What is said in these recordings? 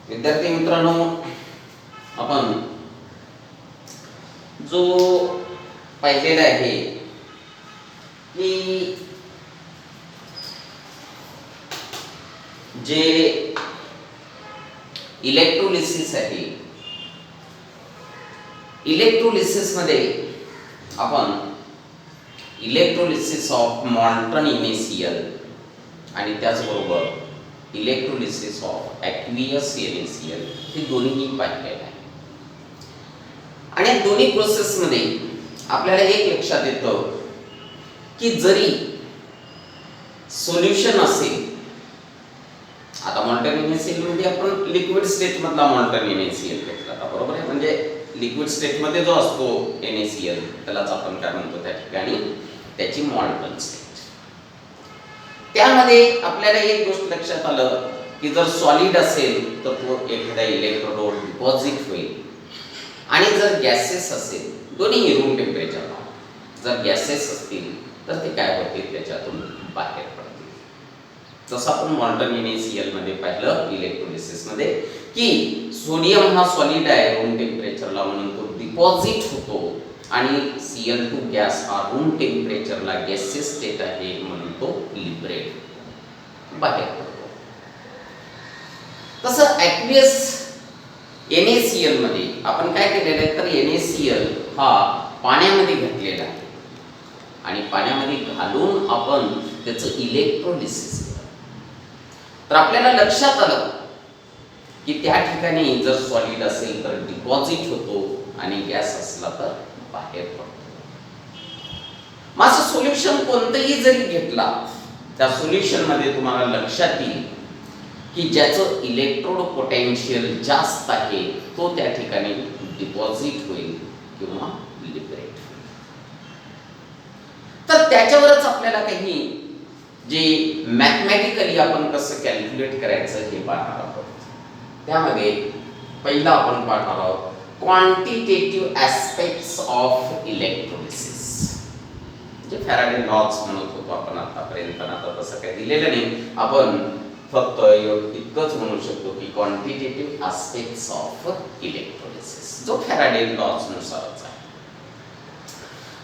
विद्यार्थी मित्रांनो, आपण जो पाहिलेला आहे की जे इलेक्ट्रोलिसिस आहे, इलेक्ट्रोलिसिस मध्ये आपण इलेक्ट्रोलिसिस ऑफ मॉल्टन NaCl आणि त्याचबरोबर इलेक्ट्रोलिसिस ऑफ ॲक्वियस NaCl हे दोन्ही पाहिलेले आहे. आणि या दोन्ही प्रोसेस मध्ये आपल्याला एक लक्षात येतं की जरी सोल्युशन असेल, आता मॉल्टन NaCl मध्ये आपण लिक्विड स्टेट मधला मॉल्टन NaCl घेतला होता, बरोबर आहे. म्हणजे लिक्विड स्टेट मध्ये जो असतो NaCl त्यालाच आपण काय म्हणतो त्या ठिकाणी त्याची मॉल्टन स्टेट. त्यामध्ये आपल्याला एक गोष्ट लक्षात आलं की जर सॉलिड असेल तर तो एखाद्या इलेक्ट्रोडवर डिपॉझिट होईल, आणि जर गॅसेस असेल, दोन्ही रूम टेम्परेचरला, जर गॅसेस असतील तर ते काय होतील, त्याच्यातून बाहेर पडतील. जसं आपण मॉल्टन NaCl मध्ये पाहिलं इलेक्ट्रोलिसिस मध्ये की सोडियम हा सॉलिड आहे रूम टेम्परेचरला म्हणून तो डिपॉझिट होतो, आणि Cl2 गॅस हा रूम टेम्परेचरला गॅसेस स्टेट आहे म्हणून तो लिबरेट बाहेर पडतो. तसं ॲक्वियस NaCl मध्ये आपण काय केलेलं आहे, तर NaCl हा पाण्यामध्ये घातलेला आहे आणि पाण्यामध्ये घालून आपण त्याचं इलेक्ट्रोलिसिस केलं. तर आपल्याला लक्षात आलं की त्या ठिकाणी जर सॉलिड असेल तर डिपॉझिट होतो आणि गॅस असला तर बाहेर पडतो. माझं सोल्युशन कोणतंही जरी घेतला, त्या सोल्युशन मध्ये तुम्हाला लक्षात येईल की ज्याचं इलेक्ट्रोड पोटेन्शियल जास्त आहे तो त्या ठिकाणी डिपॉझिट होईल किंवा लिबरेट होईल. तर त्याच्यावरच आपल्याला काही जे मॅथमॅटिकली आपण कसं कॅल्क्युलेट करायचं हे पाहणार आहोत. त्यामध्ये पहिला आपण पाहणार आहोत क्वांटिटेटिव्ह ॲस्पेक्ट्स ऑफ इलेक्ट्रोलिसिस. जे फॅराडे लॉज म्हणत होतो आपण आतापर्यंत, आता तसं काही दिलेलं नाही, आपण फक्त इतकंच म्हणू शकतो की क्वांटिटेटिव्ह ॲस्पेक्ट्स ऑफ इलेक्ट्रोलिसिस, जो फॅराडे लॉज नुसारच आहे.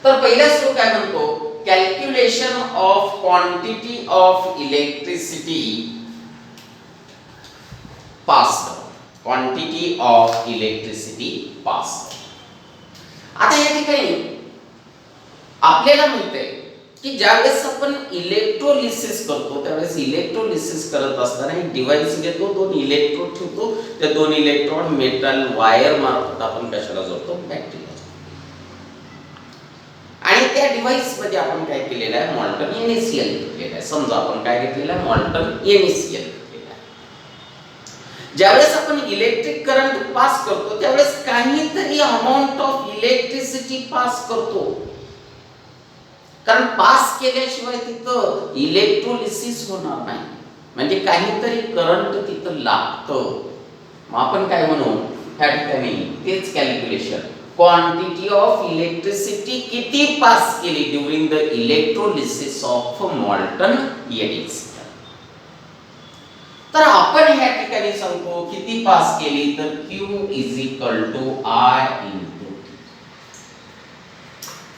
तर पहिला स्टेप काय म्हणतो, calculation of quantity of electricity passed, quantity of electricity passed. आता या ठिकाणी आपल्याला माहिती आहे की ज्यावेळेस आपण इलेक्ट्रोलिसिस करतो त्यावेळेस इलेक्ट्रोलिसिस करत असताना एक डिव्हाइस घेतो, दोन इलेक्ट्रोड ठेवतो, त्या दोन इलेक्ट्रोड मेटल वायर मार्फत आपण कशाला जोडतो, बॅटरीला. आणि त्या डिव्हाइस मध्ये आपण काय केलेलं आहे, मॉल्टन NaCl घेतलेलं आहे. समजा आपण काय घेतलेलं आहे, मॉल्टन NaCl. ज्यावेळेस आपण इलेक्ट्रिक करंट पास करतो त्यावेळेस काहीतरी अमाउंट ऑफ इलेक्ट्रिसिटी पास करतो, कारण पास केल्याशिवाय तिथं इलेक्ट्रोलिसिस होणार नाही, म्हणजे काहीतरी करंट तिथं लागतं. मग आपण काय म्हणू ह्या ठिकाणी, तेच कॅल्क्युलेशन, क्वांटिटी ऑफ इलेक्ट्रिसिटी किती पास केली during the electrolysis of मॉल्टन NaCl. तर आपण ह्या ठिकाणी सांगतो किती पास केली, तर Q = I ×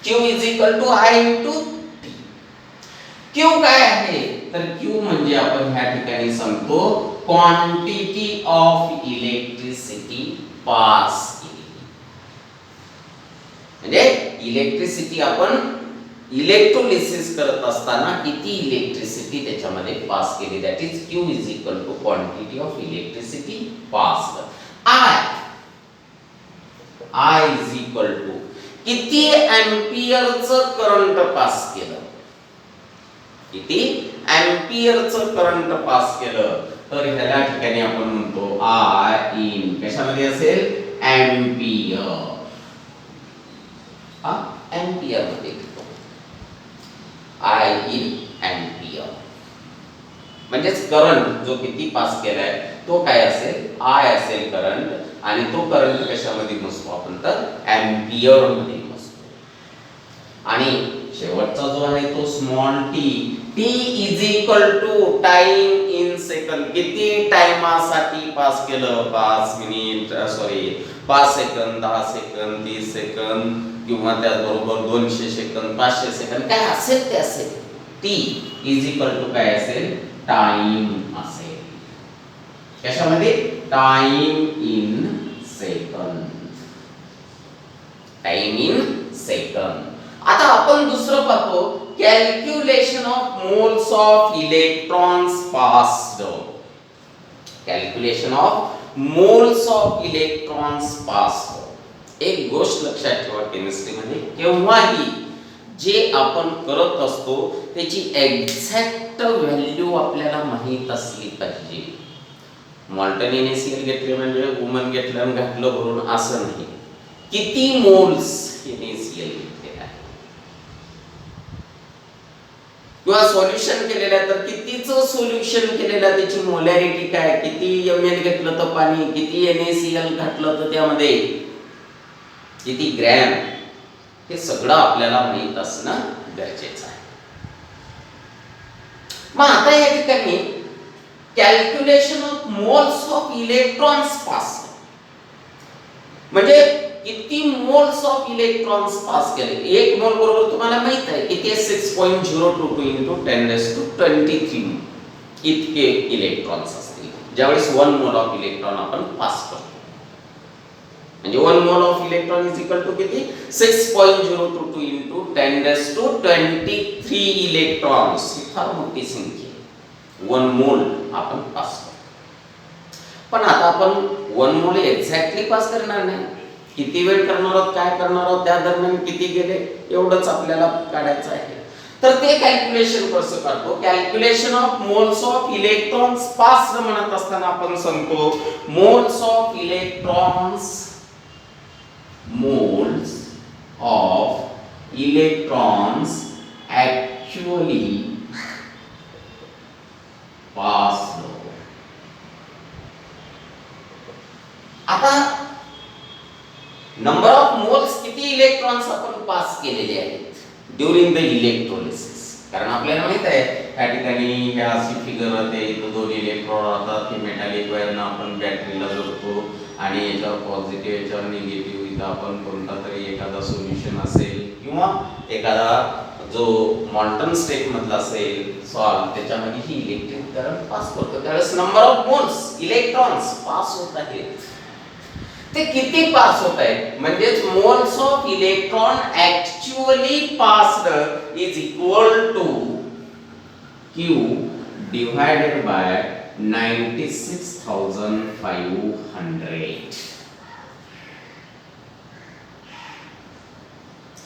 Q = I × T. Q काय आहे, तर Q म्हणजे आपण ह्या ठिकाणी सांगतो क्वांटिटी ऑफ इलेक्ट्रिसिटी पास केली. म्हणजे इलेक्ट्रिसिटी आपण इलेक्ट्रोलिसिस करत असताना किती इलेक्ट्रिसिटी त्याच्यामध्ये पास केली, that is Q = quantity of electricity passed. I = किती एंपियरचं करंट पास केलं, किती एंपियरचं करंट पास केलं, तर ह्या ठिकाणी आपण म्हणतो I इन कशामध्ये असेल, एंपियर. एंपियर मध्ये घेतो I इन एंपियर, म्हणजेच करंट जो किती पास केलाय तो काय असेल, I असेल करंट, आणि तो करंट कशामध्ये मोजतो आपण, तर एंपियर मध्ये मोजतो. आणि शेवटचा जो आहे तो small t, T is equal to time in second. किती टाइमासाठी पास केलं? 5 minute, sorry 5 second, 10 second, 30 second किंवा त्याचबरोबर 200 सेकंद, 500 सेकंद, काय असेल ते असेल. टी इज इक्वल टू काय असेल? टाइम असेल. कशामध्ये? Time in second. Time in second. आता आपण दुसरं पाहतो, calculation of moles of electrons passed. Calculation of moles of electrons passed. एक गोष्ट लक्षात ठेवा, केमिस्ट्रीमध्ये केव्हाही जे आपण करत असतो त्याची एक्झॅक्ट व्हॅल्यू आपल्याला माहित असली पाहिजे. मॉल्टन NaCl घेतले म्हणजे वुमन घेतलं आणि घातलं भरून असं नाही. किती मोल्स NaCl घेतलेला आहे किंवा सोल्युशन केलेलं आहे तर कितीचं सोल्युशन केलेलं आहे, त्याची मोलॅरिटी काय, किती ml घेतलं तर पाणी, किती NaCl घातलं तर त्यामध्ये किती ग्रॅम, हे सगळं आपल्याला माहित असणं गरजेचं आहे. मग आता या ठिकाणी calculation of moles of electrons pass म्हणजे किती मोल्स ऑफ इलेक्ट्रॉन्स पास केले. एक मोल बरोबर तुम्हाला माहित आहे किती आहे? 6.022 × 1023 इतके इलेक्ट्रॉन्स असतील ज्यावेळेस 1 मोल ऑफ इलेक्ट्रॉन आपण पास करतो. म्हणजे 1 mole of electron is equal to किती? 6.022 × 1023 इलेक्ट्रॉन्स. ही फार मोठी संख्या आहे. 1 मोल आपण पास करतो. पण आता आपण 1 मोल एक्झॅक्टली पास करणार नाही. किती वेळ करणार आहोत, काय करणार आहोत, त्या दरम्यान किती गेले, एवढंच आपल्याला काढायचं आहे. तर ते कॅल्क्युलेशन कसं करतो? Calculation of moles of electrons pass म्हणत असताना आपण सांगतो moles of electrons, moles of electrons actually passed. आता नंबर ऑफ मोल्स किती इलेक्ट्रॉन्स आपण पास केलेले आहेत ड्यूरिंग द इलेक्ट्रोलिसिस. कारण आपल्याला माहित आहे त्या ठिकाणी ह्या अशी फिगर होते, इथं 2 इलेक्ट्रॉन राहतात, ते मेटॅलिक वायरनं आपण बॅटरीला जोडतो आणि याच्यावर पॉझिटिव्ह याच्यावर निगेटिव्ह इथं आपण कोणता तरी एखादा सोल्युशन असेल किंवा एखादा जो मॉल्टन स्टेट मधला असेल सॉल्ट, त्याच्यामध्ये ही इलेक्ट्रिक करंट पास करतो. त्यावेळेस number of moles electrons pass होत आहेत ते किती पास होत आहेत म्हणजे moles of electron actually passed is equal to Q divided by 96,500.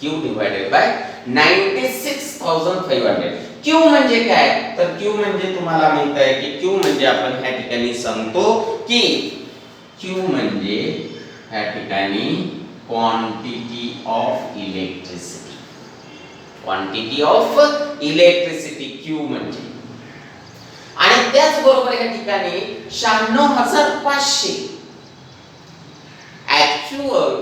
Q divided by 96,500. Q म्हणजे काय? तर Q म्हणजे तुम्हाला माहित आहे की Q म्हणजे आपण ह्या ठिकाणी सांगतो की Q म्हणजे ह्या ठिकाणी quantity of electricity. Quantity of electricity Q म्हणजे. आणि त्याच बरोबर या ठिकाणी 96,500 ऍक्च्युअल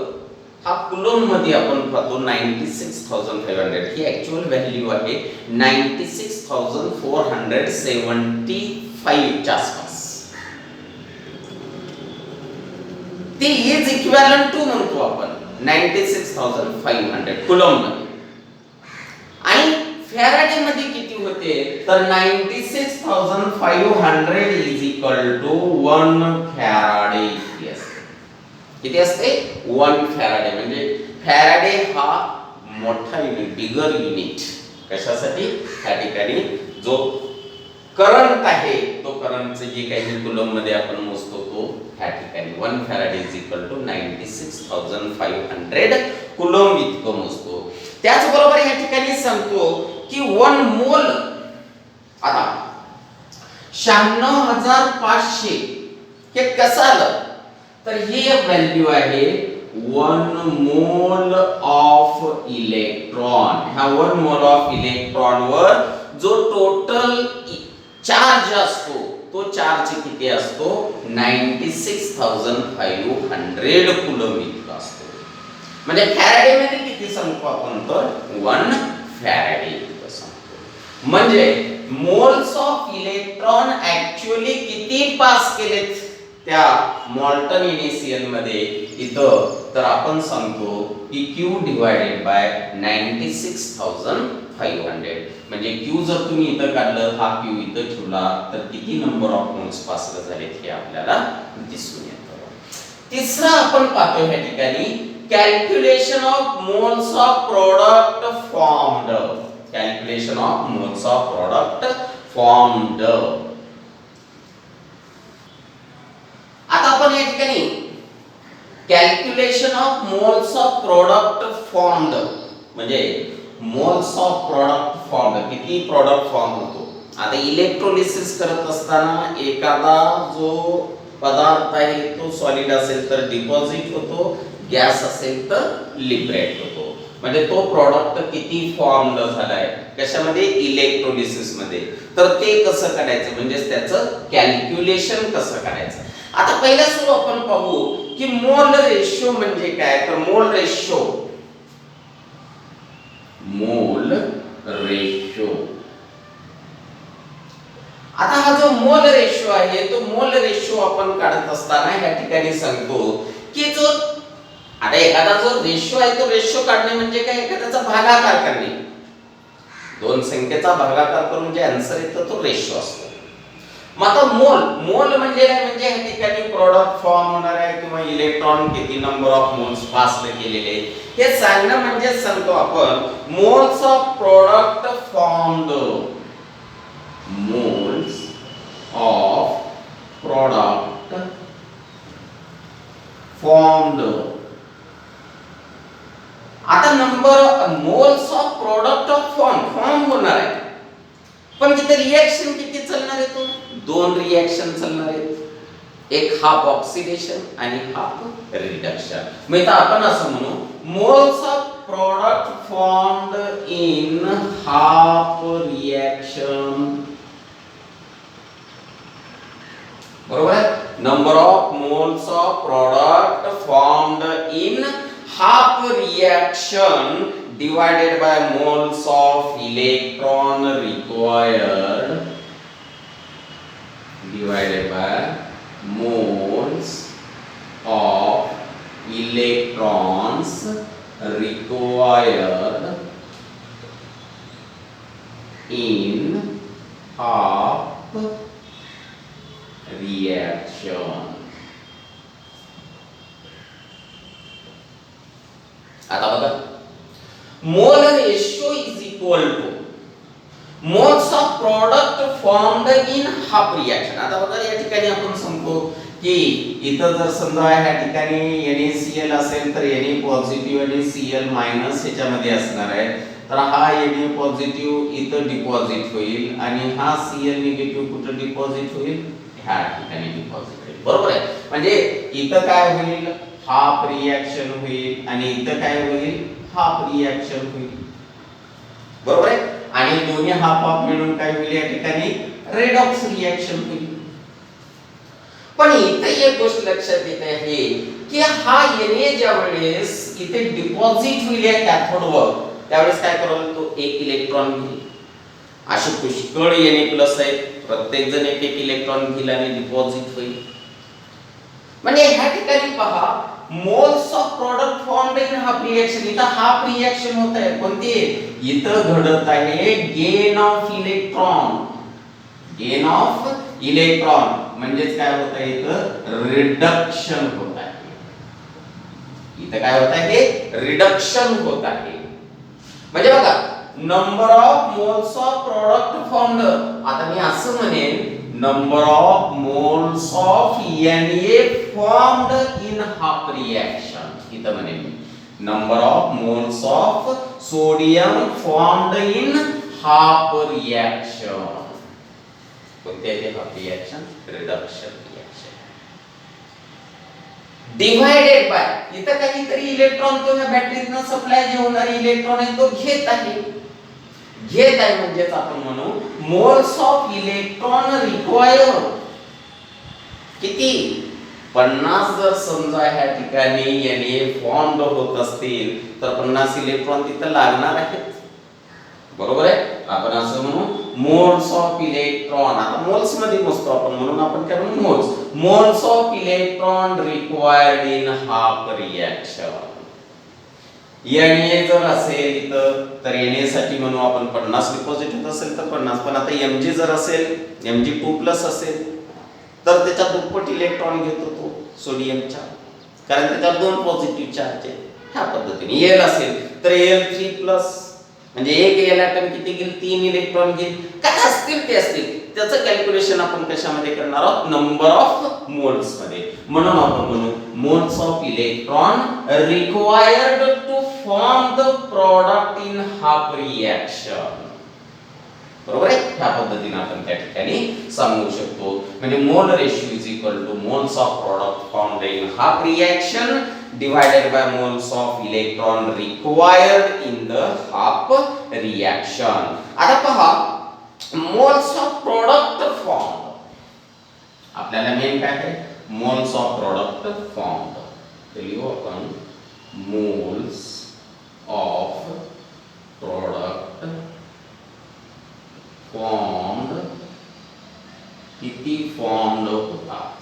हा कुलॉम मध्ये आपण पाहतो 96,500 ही ऍक्च्युअल व्हॅल्यू आहे 96,475 च्या आसपास. ते इज इक्विव्हॅलंट टू म्हणतो आपण 96,500 कुलॉम मध्ये. आणि फॅराडे मध्ये किती होते तर 96,500 इज इक्वल टू 1 फॅराडे इतकी असते. किती असते? 1 फॅराडे. म्हणजे फॅराडे हा मोठा युनिट, बिगर युनिट. कशासाठी? त्या ठिकाणी जो करंट आहे तो करंटचे जे काही कुलॉम मध्ये आपण मोजतो तो ह्या ठिकाणी 1 Faraday is equal to 96,500 coulomb इतकं मोजतो. त्याच बरोबर या ठिकाणी सांगतो की 1 मोल आता 96,500 हे कसं आलं तर ही व्हॅल्यू आहे 1 मोल ऑफ इलेक्ट्रॉन. ह्या 1 मोल ऑफ इलेक्ट्रॉन वर जो टोटल चार्ज असतो तो चार्ज किती असतो 96,500 कुलॉम इतका असतो. म्हणजे फॅराडे मध्ये किती सांगतो आपण तर 1 फॅराडे इतकं सांगतो. म्हणजे मोल्स ऑफ इलेक्ट्रॉन ऍक्च्युअली किती पास केलेत त्या मॉल्टन NaCl मध्ये इथं, तर आपण सांगतो की Q डिवाइडेड बाय 96,500. म्हणजे Q जर तुम्ही इथं काढलं, हा Q इथं ठेवला, तर किती नंबर ऑफ मोल्स पास झालेत हे आपल्याला दिसून येतं. तिसरा आपण पाहतो ह्या ठिकाणी calculation of moles of product formed. Calculation of moles of product formed. आता आपण या ठिकाणी calculation of moles of product formed म्हणजे मोल्स ऑफ प्रोडक्ट फॉर्मड, किती प्रोडक्ट फॉर्म होतो. आता इलेक्ट्रोलिसिस करत असताना एखादा जो पदार्थ आहे तो सॉलिड असेल तर डिपॉझिट होतो, गॅस असेल तर लिबरेट होतो. म्हणजे तो प्रोडक्ट किती फॉर्मड झालाय, कशामध्ये, इलेक्ट्रोलिसिस मध्ये. तर ते कसं करायचं, म्हणजे त्याचं कॅल्क्युलेशन कसं करायचं. आता पहिल्या सुरू आपण पाहू की मोल रेशो म्हणजे काय. तर मोल रेशो आता हा जो मोल रेशो आहे तो मोल रेशो आपण काढत असताना ह्या ठिकाणी सांगतो की जो आता एखादा जो रेशो आहे तो रेशो काढणे म्हणजे काय, एखाद्याचा भागाकार करणे. दोन संख्येचा भागाकार करून जे आन्सर येतो तो रेशो असतो. मग आता मोल म्हणजे काय, म्हणजे ह्या ठिकाणी प्रोडक्ट फॉर्म होणार आहे किंवा इलेक्ट्रॉन किती नंबर ऑफ मोल्स पास केलेले हे सांगणं म्हणजे सांगतो आपण moles of product formed. Moles of product formed. आता number moles of product of form होणार आहे, पण तिथे रिएक्शन किती चालणार आहे, तो दोन रिएक्शन चालणार आहेत. एक हाफ ऑक्सिडेशन आणि हाफ रिडक्शन. म्हणजे आपण असं म्हणू moles of product formed in half reaction. बरोबर आहे. Number of moles of product formed in half reaction divided by moles of electron required divided by moles of electrons required in half reaction. आता बघा mole ratio is equal two moles of product formed in half reaction. आता बघा या ठिकाणी आपण सांगतो की इथं जर समजा ह्या ठिकाणी NaCl असेल तर Na पॉझिटिव्ह आणि Cl मायनस ह्याच्यामध्ये असणार आहे. तर हा Na पॉझिटिव्ह इथं डिपॉझिट होईल आणि हा Cl निगेटिव्ह कुठे डिपॉझिट होईल, ह्या ठिकाणी डिपॉझिट होईल. बरोबर आहे. म्हणजे इथं काय होईल, हाफ रिएक्शन होईल आणि इथं काय होईल, हाफ रिएक्शन होईल. बरोबर आहे. आणि दोन्ही हाफ हाफ मिळून काय होईल, या ठिकाणी रेडॉक्स रिएक्शन होईल. पण इथे एक गोष्ट लक्षात येते आहे की हा Na ज्या वेळेस इथे डिपॉझिट होईल या कॅथोडवर, त्यावेळेस काय करेल, तो एक इलेक्ट्रॉन घेईल. असे पुष्कळ Na+ आहेत, प्रत्येक जण एक एक इलेक्ट्रॉन घेईल आणि डिपॉझिट होईल. म्हणजे ह्या ठिकाणी पहा moles of product formed in half reaction. इथं हाफ रिएक्शन होत आहे, कोणती, इथं घडत आहे gain of electron. Gain of electron म्हणजेच काय होत आहे, इथं रिडक्शन होत आहे. इथं काय होत आहे, रिडक्शन होत आहे. म्हणजे बघा number of moles of product formed. आता मी असं म्हणेन number of moles of Na formed in half reaction. इथं म्हणेन number of moles of sodium formed in half reaction. कोणते आहे half reaction, reduction reaction. Divided by इथं काहीतरी इलेक्ट्रॉन तो ह्या बॅटरीतनं सप्लाय जे होणारे इलेक्ट्रॉन आहे तो घेत आहे म्हणजेच आपण म्हणू मोल्स ऑफ इलेक्ट्रॉन रिक्वायर्ड. किती, 50 जर समजा ह्या ठिकाणी Na फॉर्मड होत असतील तर 50 इलेक्ट्रॉन तिथं लागणार आहेत. बरोबर आहे. आपण असं म्हणू मोल्स ऑफ इलेक्ट्रॉन. आता मोल्स मध्ये मोजतो आपण म्हणून आपण काय म्हणू moles. Moles of electron required in half reaction. Na जर असेल इथं तर Na साठी म्हणू आपण 50 डिपॉझिट होत असेल तर 50. पण आता Mg जर असेल Mg2+ असेल तर त्याच्या दुप्पट इलेक्ट्रॉन घेतो तो सोडियमच्या, कारण त्याच्यावर 2 पॉझिटिव्ह चार्ज आहे. ह्या पद्धतीने Al असेल तर Al3+ म्हणजे एक एल ॲटम किती घेईल 3 इलेक्ट्रॉन घेईल. काय असतील ते असतील त्याचं कॅल्क्युलेशन आपण कशामध्ये करणार आहोत नंबर ऑफ मोल्स मध्ये. म्हणून आपण म्हणू moles of electron required to form the product in half reaction. बरोबर आहे. ह्या पद्धतीने आपण त्या ठिकाणी सांगू शकतो. म्हणजे mole ratio is equal two moles of product formed in half reaction divided by moles of electron required in the half reaction. आता पहा moles of product formed. आपल्याला मेन काय आहे moles of product formed. तर लिहू आपण moles of product formed. किती formed होतात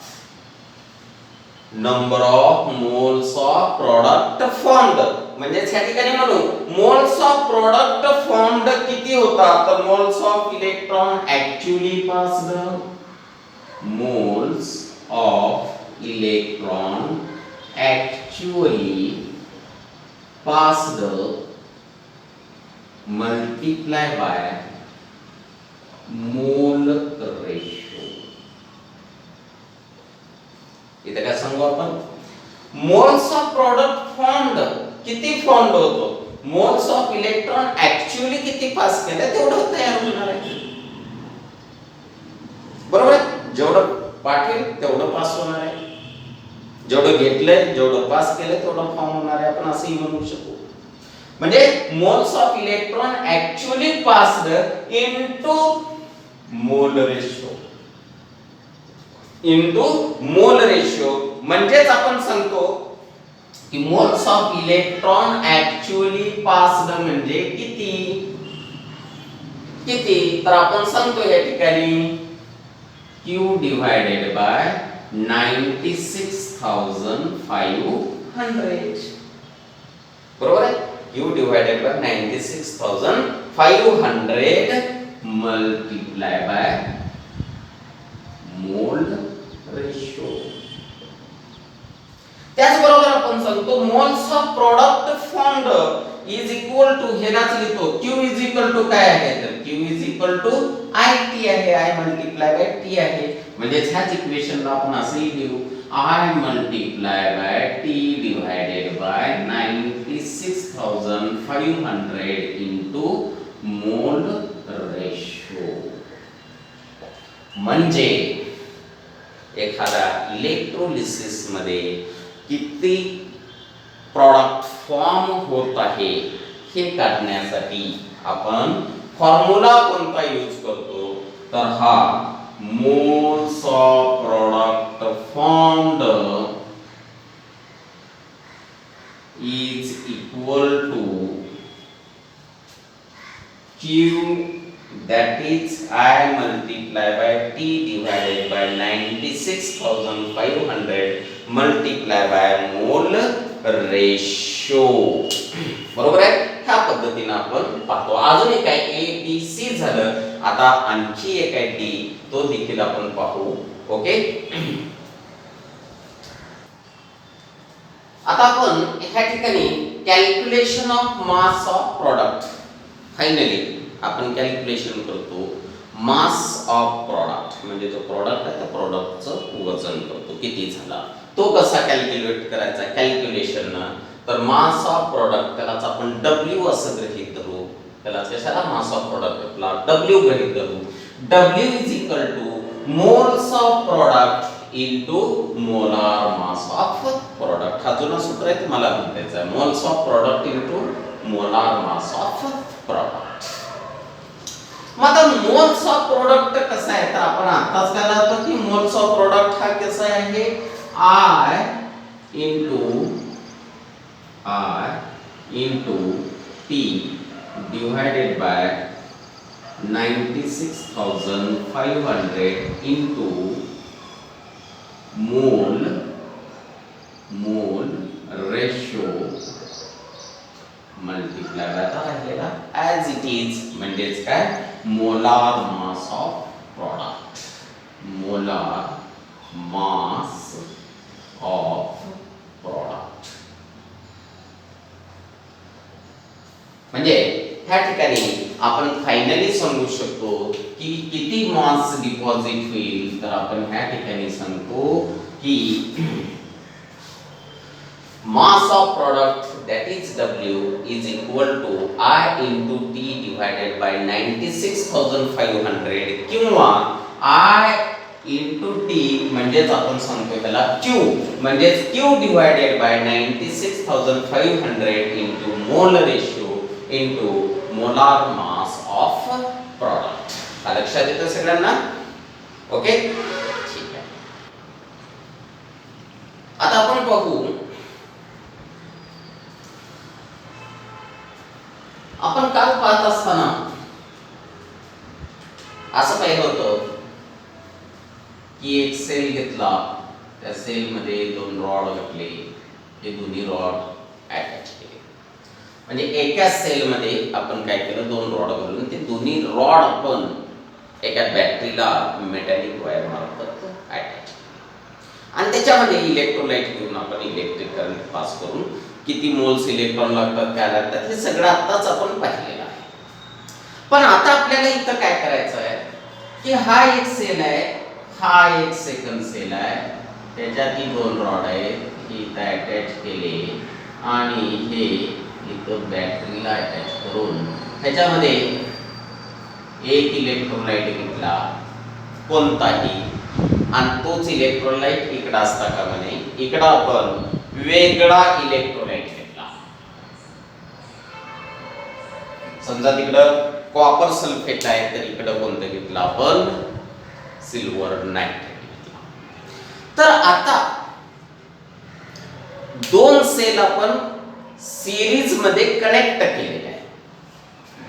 number of moles of product formed. म्हणजे या ठिकाणी म्हणू मोल्स ऑफ प्रोडक्ट फॉर्म्ड किती होतात तर moles of electron actually passed. Moles of electron actually passed multiply by mole ratio. इथे काय सांगू आपण मोल्स ऑफ प्रोडक्ट फॉर्म्ड किती फॉर्म्ड होतो. मोल्स ऑफ इलेक्ट्रॉन ऍक्च्युअली किती पास केले तेवढं तयार होणार आहे. बरोबर. जेवढं पाठवेल तेवढं पास होणार आहे. जेवढं घेतलंय जेवढं पास केलं तेवढं फॉर्म होणार आहे. आपण असंही म्हणू शकू. म्हणजे moles of electron actually passed into mole ratio. Into mole ratio म्हणजेच आपण सांगतो की moles of electron actually passed म्हणजे किती किती तर आपण सांगतो या ठिकाणी Q डिवाइडेड बाय 96,500. बरोबर आहे. Q divided by 96,500 multiply by mole ratio. त्याचबरोबर आपण सांगतो moles of product formed is equal to हेलाच लिहितो Q इज इक्वल टू काय आहे तर Q is equal to IT आहे. I मल्टीप्लाय बाय T आहे. म्हणजे ह्याच इक्वेशनला आपण असेही लिहू I multiply by T divided by 96,500 into mole ratio. म्हणजे एखादा इलेक्ट्रोलिसिस मध्ये किती प्रॉडक्ट फॉर्म होत आहे हे काढण्यासाठी आपण फॉर्म्युला कोणता यूज करतो तर हा moles of product formed is equal to Q that is I multiply by T divided by 96,500 multiply by mole ratio. बरोबर आहे. ह्या पद्धतीने आपण पाहतो. अजून एक आहे A B C झालं. आता आणखी एक आहे D तो देखील आपण पाहू. ओके. आता आपण ह्या ठिकाणी calculation of mass of product finally आपण कॅल्क्युलेशन करतो मास ऑफ प्रॉडक्ट म्हणजे जो प्रॉडक्ट आहे त्या प्रॉडक्टचं वजन करतो किती झाला. तो कसा कॅल्क्युलेट करायचा कॅल्क्युलेशन तर मास ऑफ प्रॉडक्ट त्यालाच आपण W असं गृहीत धरू. त्याला कशाला मास ऑफ प्रॉडक्टला W गृहीत धरू. W is equal two moles of product into molar mass of product. हा जुना सूत्र आहे तुम्हाला माहितीच आहे. Moles of product into molar mass of product. मग आता मोल्स ऑफ प्रोडक्ट कसं आहे तर आपण आताच काय लावतो की मोल्स ऑफ प्रोडक्ट हा कसा आहे I into T divided by 96,500 into mole ratio multiply आता राहिलेला ॲज इट इज म्हणजेच काय molar mass of product molar mass of product म्हणजे ह्या ठिकाणी आपण फायनली सांगू शकतो की किती मास डिपॉझिट होईल तर आपण ह्या ठिकाणी सांगतो की mass of product that is W is equal to I into T divided by 96,500 किंवा I into T म्हणजेच आपण सांगतो त्याला Q म्हणजेच Q divided by 96,500 into mole ratio into molar mass of product. लक्षात येतं सगळ्यांना? ओके ठीक आहे. आता आपण बघू आपण काल पाहत असताना असं पाहिलं होतं की एक सेल घेतला त्या सेल मध्ये दोन रॉड घातले हे दोन्ही रॉड अटॅच केले म्हणजे एका सेल मध्ये आपण काय केलं दोन रॉड घालून ते दोन्ही रॉड आपण एका बॅटरीला मेटॅलिक वायर मार्फत अटॅच आणि त्याच्यामध्ये इलेक्ट्रोलाइट घेऊन आपण इलेक्ट्रिक करंट पास करून किती मोल्स इलेक्ट्रॉन लागतात काय लागतात हे सगळं आत्ताच आपण पाहिलेलं आहे. पण आता आपल्याला इथं काय करायचं आहे की हा एक सेल आहे हा एक सेकंड सेल आहे त्याच्यात ही दोन रॉड आहेत ही इथं अटॅच केले आणि हे इथं बॅटरीला अटॅच करून ह्याच्यामध्ये एक इलेक्ट्रोलाइट घेतला कोणताही आणि तोच इलेक्ट्रोलाइट इकडं असता का म्हणे इकडं आपण वेगळा इलेक्ट्रोलाइट घेतला समजा तिकडं कॉपर सल्फेट आहे तर इकडं कोणतं घेतलं आपण सिल्वर नायट्रेट घेतला. तर आता दोन सेल आपण सिरीज मध्ये कनेक्ट केलेले आहे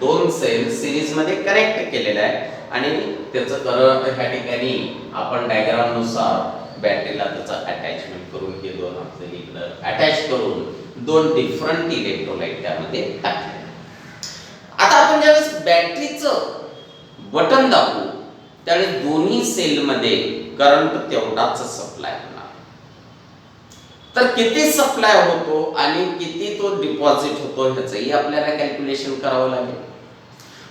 दोन सेल सिरीज मध्ये कनेक्ट केलेले आहे आणि त्याचं करंट ह्या ठिकाणी आपण डायग्राम नुसार बॅटरीला त्याचा अटॅचमेंट करून हे दोन आपले इकडे अटॅच करून दोन डिफरंट इलेक्ट्रोलाइट त्यामध्ये टाकले. आता आपण ज्यावेळेस बॅटरीचं बटन दाबू त्यावेळेस दोन्ही सेल मध्ये करंट तेवढाच सप्लाय होणार. तर किती सप्लाय होतो आणि किती तो डिपॉझिट होतो ह्याचंही आपल्याला कॅल्क्युलेशन करावं लागेल.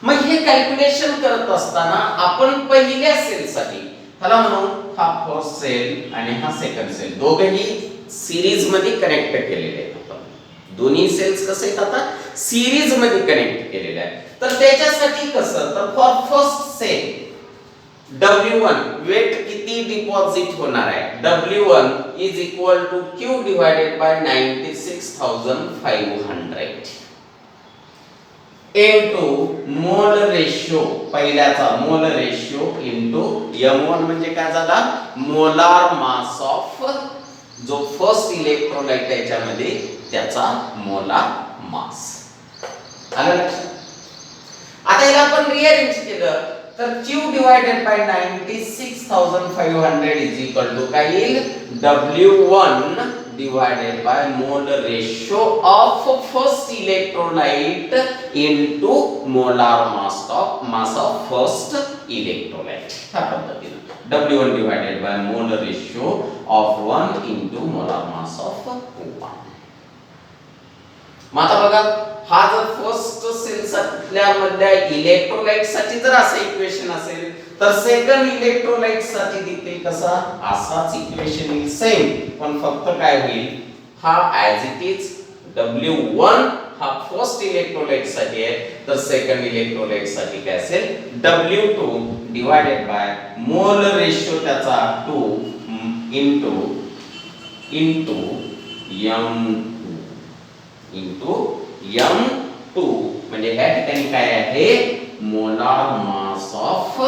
मग हे कॅल्क्युलेशन करत असताना आपण पहिल्या सेलसाठी त्याला म्हणू हा फर्स्ट सेल आणि हा सेकंड सेल दोघेही सिरीज मध्ये कनेक्ट केलेले आहेत. आपण दोन्ही सेल्स कसे आहेत आता सिरीज मध्ये कनेक्ट केलेले आहेत. तर त्याच्यासाठी कसं तर for first cell W1 weight किती डिपॉझिट होणार आहे W1 is equal to Q divided by 96,500 into mole ratio पहिल्याचा मोल रेशियो इनटू M1 म्हणजे काय झाला मोलार मास ऑफ जो फर्स्ट इलेक्ट्रोलाइट याच्यामध्ये त्याचा मोलार मास. आलं लक्षात? आता याला आपण रिअरेंज केलं तर Q divided by 96,500 is equal to काय येईल W1 divided by mole ratio of first electrolyte into molar mass of first electrolyte. ह्या पद्धतीने W1 divided by mole ratio of 1 into molar mass of 1. आता बघा हा जर फर्स्ट सेल मधल्या electrolyte साठी जर असं इक्वेशन असेल तर सेकंड इलेक्ट्रोलाइट साठी देखील कसा असाच इक्वेशन येईल सेम पण फक्त काय होईल हा ऍज इट इज W1 हा फर्स्ट इलेक्ट्रोलाइट साठी आहे तर सेकंड इलेक्ट्रोलाइट साठी काय असेल W2 divided by mole ratio त्याचा 2 इनटू M2 म्हणजे ह्या ठिकाणी काय आहे molar mass of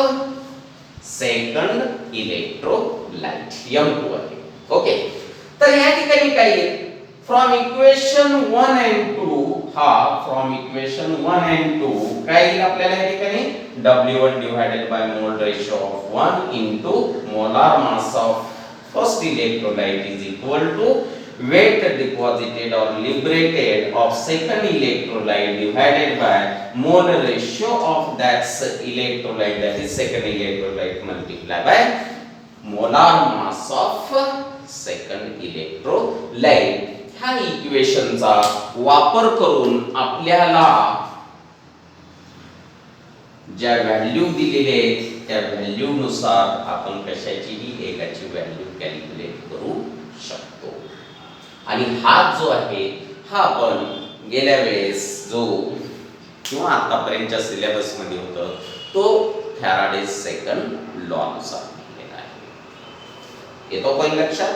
second electrolyte M2 आहे. ओके तर ह्या ठिकाणी काय येईल फ्रॉम इक्वेशन 1 and 2 हा फ्रॉम इक्वेशन 1 and 2 काय येईल आपल्याला या ठिकाणी W1 divided by mole ratio of 1 into molar mass of first electrolyte is equal to weight deposited or liberated of second electrolyte divided by mole ratio of that electrolyte, that is second electrolyte multiplied by molar mass of second electrolyte. ह्या इक्वेशनचा वापर करून आपल्याला ज्या value दिलेले आहेत त्या value नुसार आपण कशाचीही एकाची व्हॅल्यू कॅल्क्युलेट करू शकतो. आणि हा जो आहे हा आपण गेल्या वेळेस जो किंवा आतापर्यंतच्या सिलेबस मध्ये होतं तो फॅराडेज सेकंड लॉ नुसार दिलेला आहे. येतो काही लक्षात?